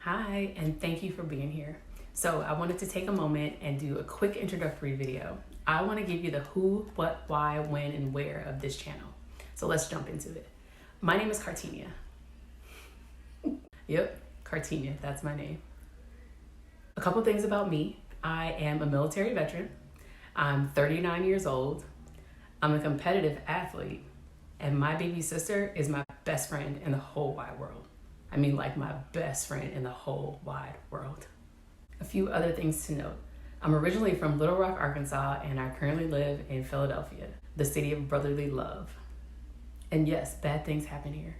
Hi, and thank you for being here. So I wanted to take a moment and do a quick introductory video. I want to give you the who, what, why, when, and where of this channel. So let's jump into it. My name is Kartinya. Yep, Kartinya, that's my name. A couple things about me. I am a military veteran. I'm 39 years old. I'm a competitive athlete. And my baby sister is my best friend in the whole wide world. I mean, like my best friend in the whole wide world. A few other things to note. I'm originally from Little Rock, Arkansas, and I currently live in Philadelphia, the city of brotherly love. And yes, bad things happen here.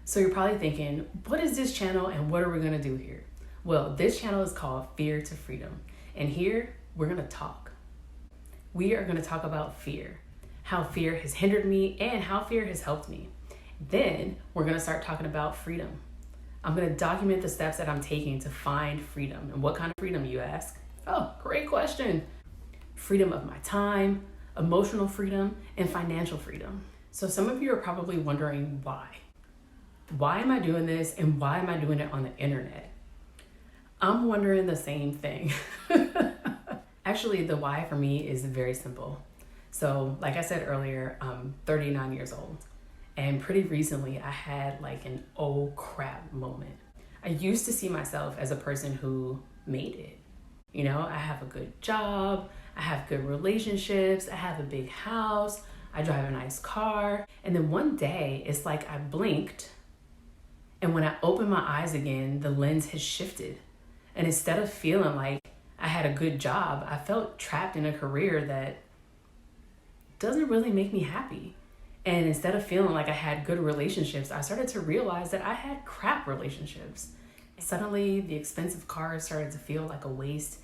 So you're probably thinking, what is this channel and what are we gonna do here? Well, this channel is called Fear to Freedom. And here, we're gonna talk. We are gonna talk about fear, how fear has hindered me and how fear has helped me. Then we're gonna start talking about freedom. I'm gonna document the steps that I'm taking to find freedom. And what kind of freedom, you ask? Oh, great question. Freedom of my time, emotional freedom, and financial freedom. So some of you are probably wondering why. Why am I doing this and why am I doing it on the internet? I'm wondering the same thing. Actually, the why for me is very simple. So like I said earlier, I'm 39 years old. And pretty recently I had like an oh crap moment. I used to see myself as a person who made it. You know, I have a good job, I have good relationships, I have a big house, I drive a nice car. And then one day it's like I blinked, and when I opened my eyes again, the lens has shifted. And instead of feeling like I had a good job, I felt trapped in a career that doesn't really make me happy. And instead of feeling like I had good relationships, I started to realize that I had crap relationships. Suddenly, the expensive cars started to feel like a waste,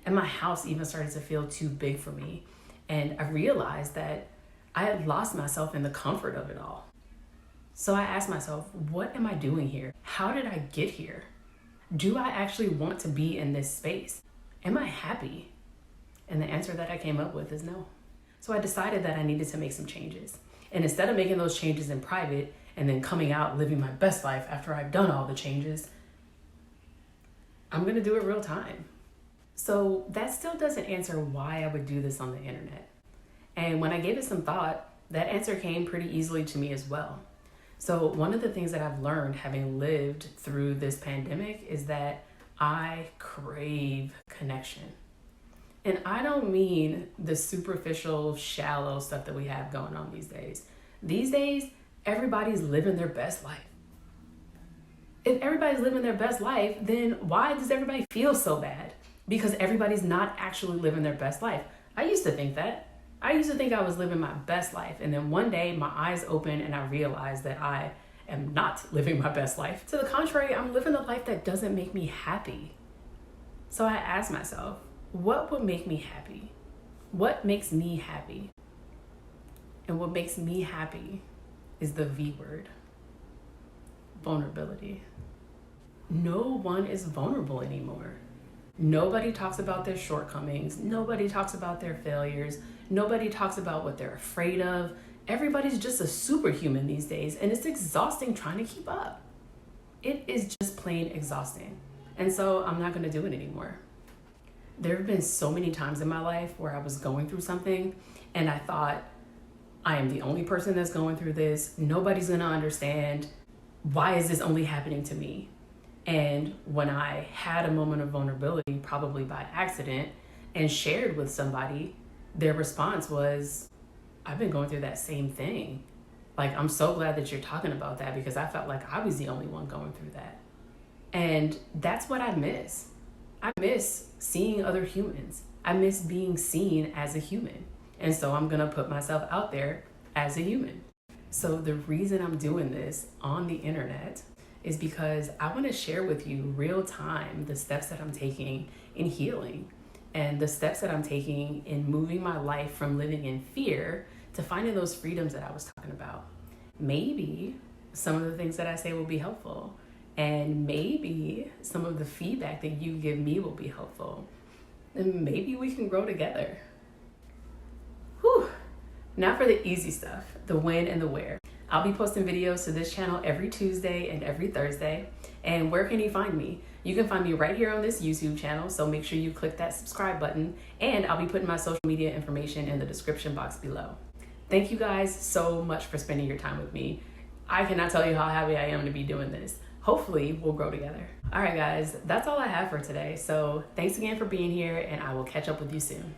and my house even started to feel too big for me. And I realized that I had lost myself in the comfort of it all. So I asked myself, what am I doing here? How did I get here? Do I actually want to be in this space? Am I happy? And the answer that I came up with is no. So I decided that I needed to make some changes. And instead of making those changes in private and then coming out living my best life after I've done all the changes, I'm gonna do it real time. So that still doesn't answer why I would do this on the internet. And when I gave it some thought, that answer came pretty easily to me as well. So one of the things that I've learned having lived through this pandemic is that I crave connection. And I don't mean the superficial, shallow stuff that we have going on these days. These days, everybody's living their best life. If everybody's living their best life, then why does everybody feel so bad? Because everybody's not actually living their best life. I used to think that. I used to think I was living my best life. And then one day my eyes opened and I realized that I am not living my best life. To the contrary, I'm living a life that doesn't make me happy. So I asked myself, what would make me happy? What makes me happy? And what makes me happy is the V word, vulnerability. No one is vulnerable anymore. Nobody talks about their shortcomings. Nobody talks about their failures. Nobody talks about what they're afraid of. Everybody's just a superhuman these days, and it's exhausting trying to keep up. It is just plain exhausting. And so I'm not gonna do it anymore. There have been so many times in my life where I was going through something and I thought, I am the only person that's going through this. Nobody's gonna understand. Why is this only happening to me? And when I had a moment of vulnerability, probably by accident, and shared with somebody, their response was, I've been going through that same thing. Like, I'm so glad that you're talking about that because I felt like I was the only one going through that. And that's what I miss. I miss seeing other humans. I miss being seen as a human. And so I'm gonna put myself out there as a human. So the reason I'm doing this on the internet is because I wanna share with you real time the steps that I'm taking in healing and the steps that I'm taking in moving my life from living in fear to finding those freedoms that I was talking about. Maybe some of the things that I say will be helpful. And maybe some of the feedback that you give me will be helpful. And maybe we can grow together. Whew. Now for the easy stuff, the when and the where. I'll be posting videos to this channel every Tuesday and every Thursday. And where can you find me? You can find me right here on this YouTube channel, so make sure you click that subscribe button, and I'll be putting my social media information in the description box below. Thank you guys so much for spending your time with me. I cannot tell you how happy I am to be doing this. Hopefully we'll grow together. All right guys, that's all I have for today. So thanks again for being here, and I will catch up with you soon.